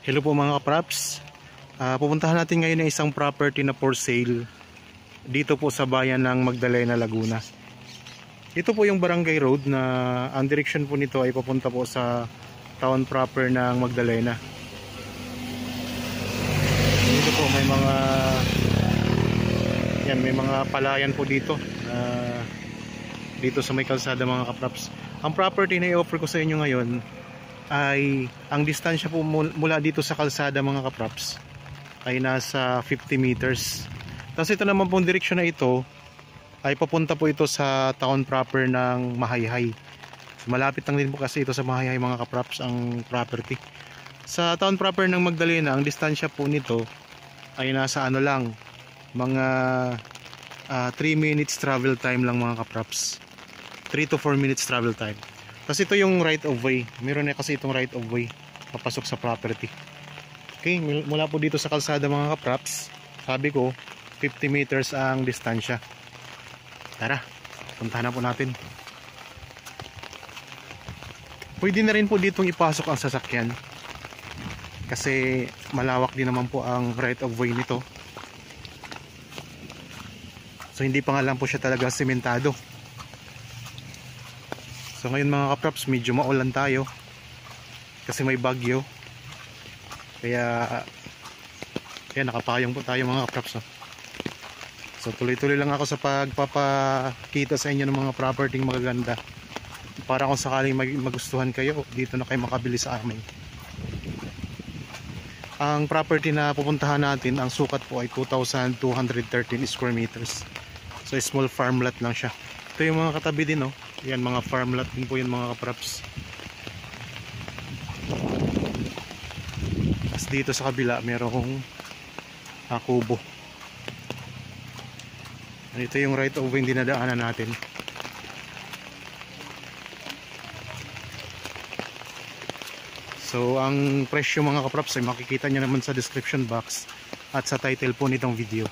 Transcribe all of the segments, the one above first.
Hello po mga kapraps. Pupuntahan natin ngayon ng isang property na for sale dito po sa bayan ng Magdalena, Laguna. Ito po yung barangay road na ang direksyon po nito ay papunta po sa town proper ng Magdalena. Dito po may mga palayan po dito. Dito sa may kalsada mga kapraps. Ang property na i-offer ko sa inyo ngayon ay ang distansya po mula dito sa kalsada mga kapraps ay nasa 50 meters. Tapos ito naman pong direksyon na ito ay papunta po ito sa town proper ng Mahayhay. Malapit lang din po kasi ito sa Mahayhay mga kapraps ang property. Sa town proper ng Magdalena, ang distansya po nito ay nasa mga 3 minutes travel time lang mga kapraps. 3 to 4 minutes travel time. Kasi ito yung right of way. Meron na kasi itong right of way papasok sa property. Okay, mula po dito sa kalsada mga kapraps, sabi ko 50 meters ang distansya. Tara, puntahan na po natin. Pwede na rin po ditong ipasok ang sasakyan kasi malawak din naman po ang right of way nito. So hindi pa nga lang po siya talaga sementado. So ngayon mga kapraps, medyo maulan tayo kasi may bagyo. Kaya nakapayong po tayo mga kapraps. So tuloy-tuloy lang ako sa pagpapakita sa inyo ng mga property magaganda. Para kung sakaling magustuhan kayo, dito na kayo makabili sa amin. Ang property na pupuntahan natin, ang sukat po ay 2,213 square meters. So small farmland lang siya. Ito yung mga katabi din, no? Yan, mga farmland din po yan mga kapraps. Tapos dito sa kabila merong kubo. Ito yung right of way dinadaanan natin. So ang presyo mga kapraps ay makikita nyo naman sa description box at sa title po nitong video.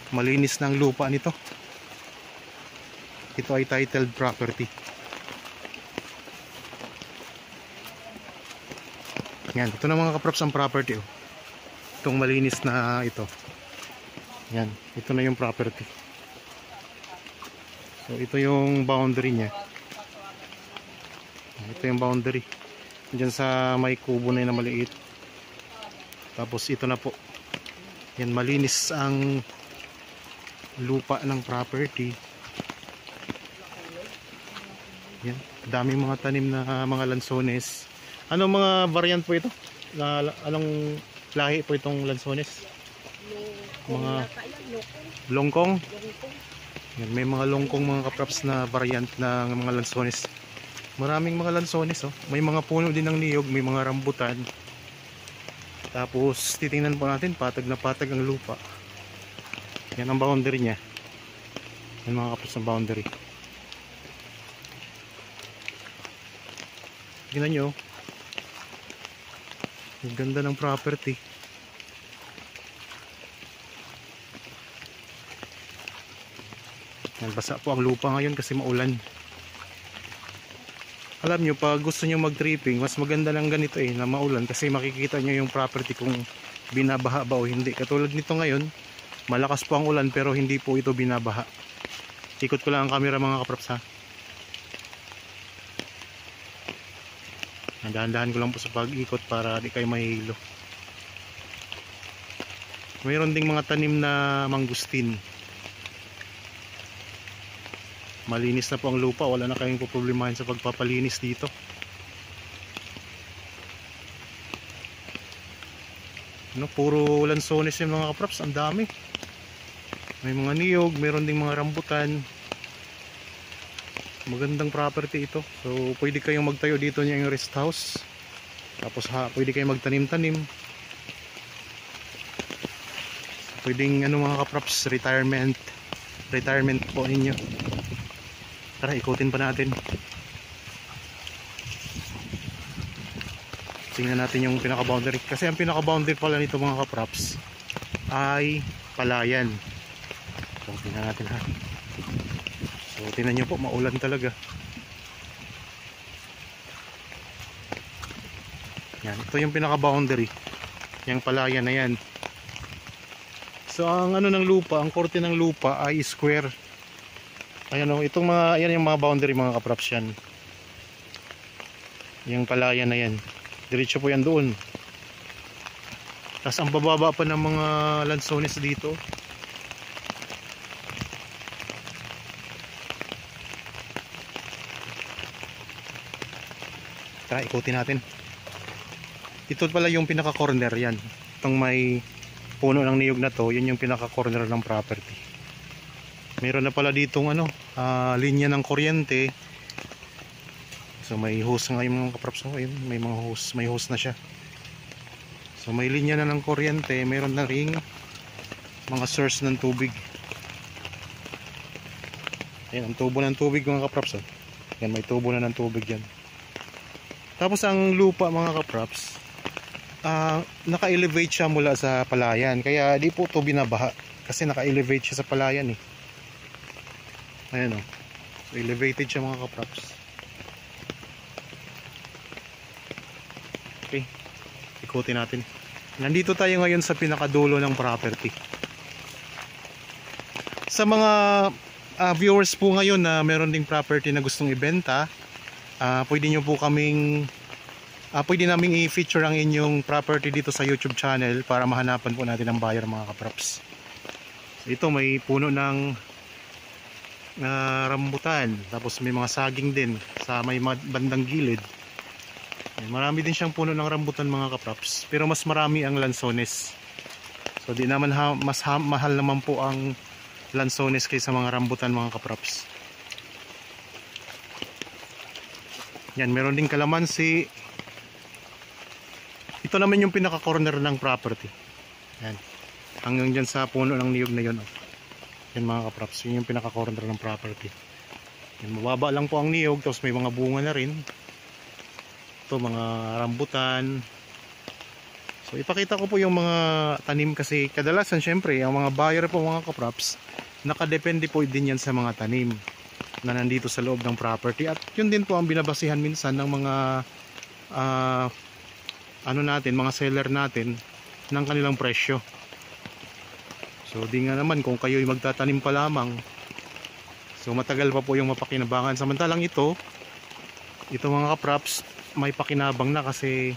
Malinis ng lupa nito. Ito ay titled property. Yan, ito na mga kapraps ang property. Itong malinis na ito. Yan, ito na yung property. So ito yung boundary niya. Ito yung boundary. Diyan sa may kubo na yun na maliit. Tapos ito na po. Yan, malinis ang lupa ng property. Yan, daming mga tanim na mga lansones. Anong mga variant po ito? Anong lahi po itong lansones? Mga longkong. Yan, may mga longkong mga kapraps na variant ng mga lansones. Maraming mga lansones, oh. May mga puno din ng niyog, may mga rambutan. Tapos titingnan po natin, patag na patag ang lupa. Yan ang boundary niya. Yan mga kapraps ng boundary. Tingnan nyo, ang ganda ng property. Yan, basa po ang lupa ngayon kasi maulan. Alam nyo, pag gusto nyo mag-tripping, mas maganda lang ganito na maulan kasi makikita nyo yung property kung binabaha ba o hindi. Katulad nito ngayon, malakas po ang ulan pero hindi po ito binabaha. Ikot ko lang ang camera mga kapraps, ha. Dahan-dahan ko lang po sa pag-ikot para di kayo mahilo. Mayroon ding mga tanim na mangustin. Malinis na po ang lupa, wala na kayong poproblemahin sa pagpapalinis dito. Puro lansones yung mga kapraps, ang dami. May mga niyog, meron ding mga rambutan. Magandang property ito. So pwede kayong magtayo dito niya yung rest house. Tapos pwede kayong magtanim-tanim. Pwedeng mga kapraps, retirement po ninyo. Tara, ikutin pa natin. Tingnan natin yung pinaka-boundary. Kasi ang pinaka-boundary pala nito mga kapraps ay palayan. So tingnan natin, ha. So tingnan nyo po, maulan talaga. Yan, ito yung pinaka boundary, yung palayan na yan. So ang ano ng lupa, ang korte ng lupa ay square. Ayan o, itong mga, yan yung mga boundary mga kaprops yan. Yung palayan na yan, diretso po yan doon. Tapos ang bababa pa ng mga lansones dito. Tara, ikutin natin. Ito pala yung pinaka corner yan. Itong may puno ng niyog na to, yun yung pinaka corner ng property. Meron na pala ditong ano, linya ng kuryente. So may hose nga yung mga kaprops. May mga hose, may hose na siya. So may linya na ng kuryente, meron na ring mga source ng tubig. Ayan, ang tubo ng tubig mga kaprops. Yan, may tubo na ng tubig yan. Tapos ang lupa mga kaprops, naka-elevate siya mula sa palayan. Kaya di po ito binabaha. Kasi naka-elevate siya sa palayan eh. Ayan o. So, elevated siya mga kaprops. Okay. Ikutin natin. Nandito tayo ngayon sa pinakadulo ng property. Sa mga viewers po ngayon na meron ding property na gustong ibenta, pwede nyo po kaming pwede naming i-feature ang inyong property dito sa YouTube channel para mahanapan po natin ang buyer mga kaprops. So, ito may puno ng rambutan, tapos may mga saging din sa may bandang gilid. Marami din siyang puno ng rambutan mga kaprops, pero mas marami ang lansones. So di naman mahal naman po ang lansones kaysa mga rambutan mga kaprops. Yan, meron din kalamansi. Ito naman yung pinaka corner ng property. Yan, hanggang dyan sa puno ng niyog na yun. Yan mga kaprops, yun yung pinaka corner ng property. Yan, mababa lang po ang niyog, tapos may mga bunga na rin. Ito mga rambutan. So ipakita ko po yung mga tanim kasi kadalasan syempre ang mga buyer po mga kaprops, nakadepende po din yan sa mga tanim na nandito sa loob ng property. At yun din po ang binabasihan minsan ng mga mga seller natin ng kanilang presyo. So di nga naman kung kayo'y magtatanim pa lamang, so matagal pa po yung mapakinabangan. Samantalang ito mga kaprops, may pakinabang na kasi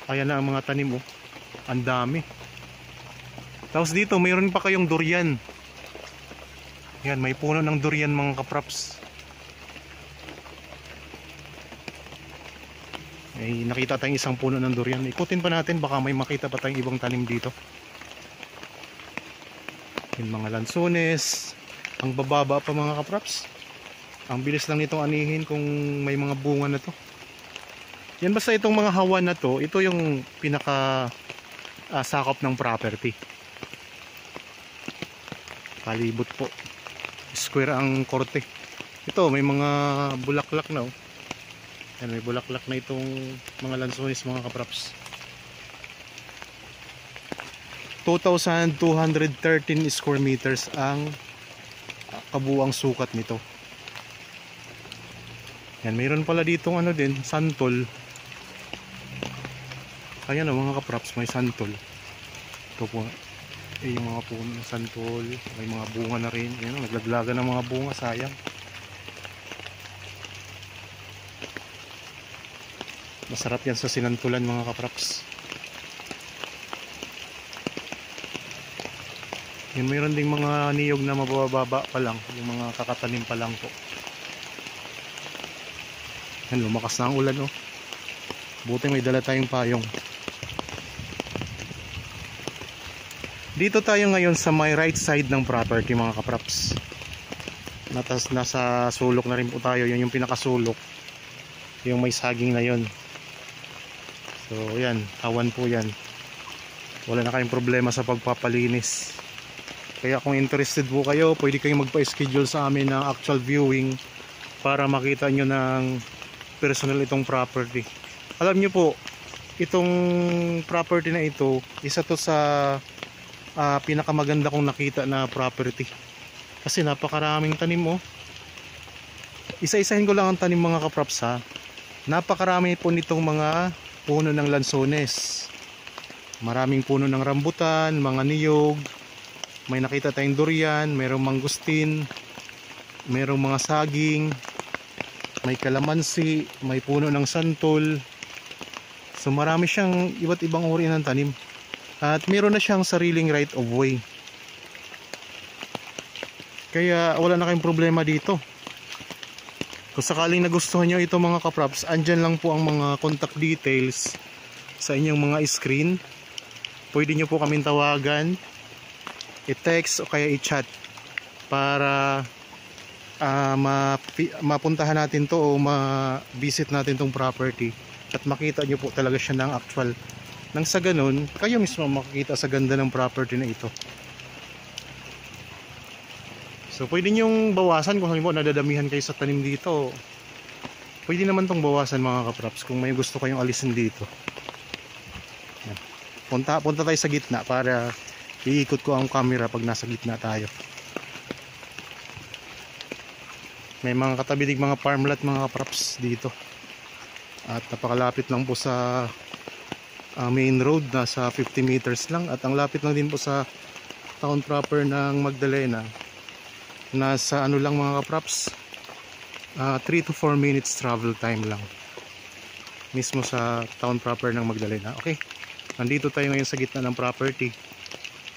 ayan na ang mga tanim oh. Ang dami. Tapos dito mayroon pa kayong durian. Yan, may puno ng durian mga kaprops. May nakita tayong isang puno ng durian. Ikutin pa natin, baka may makita pa tayong ibang tanim dito. Yung mga lansones. Ang bababa pa mga kaprops. Ang bilis lang nitong anihin kung may mga bunga na to. Yan, basta itong mga hawan na to, ito yung pinaka sakop ng property. Palibot po. Square ang korte. Ito may mga bulaklak na oh. Yan, may bulaklak na itong mga lansones mga kaprops. 2,213 square meters ang kabuuang sukat nito. Yan, mayroon pala ditong ano din, santol. Ayan o mga kaprops, may santol. Ito po, yung mga puno ng santol. May mga bunga na rin. Ayan, naglaglagan ng mga bunga, sayang. Masarap yan sa sinantulan mga kaprops. Yan, mayroon ding mga niyog na mabababa pa lang. Yung mga kakatanim pa lang po. Yan, lumakas na ang ulan oh. Buti may dala tayong payong. Dito tayo ngayon sa may right side ng property mga kaprops. Nasa sulok na rin po tayo. Yun yung pinakasulok, yung may saging na yun. So yan, hawan po yan. Wala na kayong problema sa pagpapalinis. Kaya kung interested po kayo, pwede kayong magpa-schedule sa amin ng actual viewing para makita nyo ng personal itong property. Alam nyo po, itong property na ito, isa to sa pinakamaganda kong nakita na property. Kasi napakaraming tanim oh. Isa-isahin ko lang ang tanim mga kaprops ha. Napakarami po nitong mga puno ng lansones. Maraming puno ng rambutan, mga niyog. May nakita tayong durian, mayroong mangustin, mayroong mga saging, may kalamansi, may puno ng santol. So marami siyang iba't ibang uri ng tanim. At meron na siyang sariling right of way. Kaya wala na kayong problema dito. Kung sakaling nagustuhan nyo ito mga kaprops, andyan lang po ang mga contact details sa inyong mga screen. Pwede nyo po kaming tawagan, i-text o kaya i-chat para mapuntahan natin to o ma-visit natin tong property at makita nyo po talaga siya ng actual. Nang sa ganun, kayo mismo makikita sa ganda ng property na ito. So pwede nyong bawasan kung halimbawa nadadamihan kayo sa tanim dito. Pwede naman tong bawasan mga kaprops kung may gusto kayong alisin dito. Yan. Punta tayo sa gitna para iikot ko ang camera pag nasa gitna tayo. May mga katabi mga farmland mga kaprops dito. At napakalapit lang po sa main road, nasa 50 meters lang. At ang lapit lang din po sa town proper ng Magdalena. Nasa ano lang mga kaprops, 3 to 4 minutes travel time lang mismo sa town proper ng Magdalena. Okay, nandito tayo ngayon sa gitna ng property.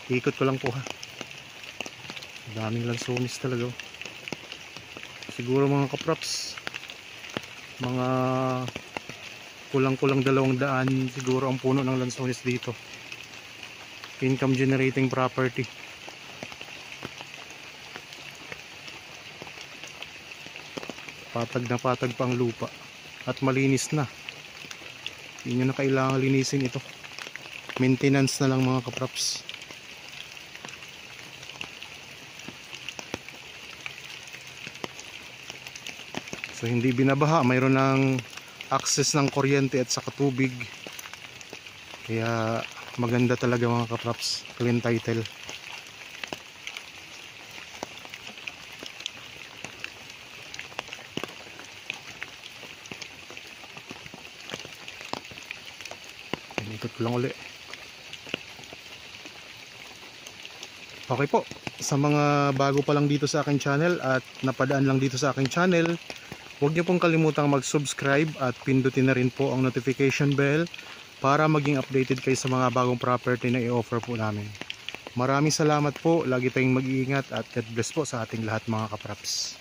Ikot ko lang po ha. Daming lansones talaga. Siguro mga kaprops, mga kulang-kulang 200 siguro ang puno ng lansones dito. Income generating property. Patag na patag pa ang lupa at malinis na. Hindi nyo na kailangan linisin ito. Maintenance na lang mga kaprops. So hindi binabaha, mayroon ng access ng kuryente at saka tubig. Kaya maganda talaga mga kaprops. Clean title. Ikot ko lang uli. Okay po, sa mga bago pa lang dito sa aking channel at napadaan lang dito sa aking channel, huwag niyo pong kalimutang mag-subscribe at pindutin na rin po ang notification bell para maging updated kayo sa mga bagong property na i-offer po namin. Maraming salamat po, lagi tayong mag-iingat at God bless po sa ating lahat mga kaprops.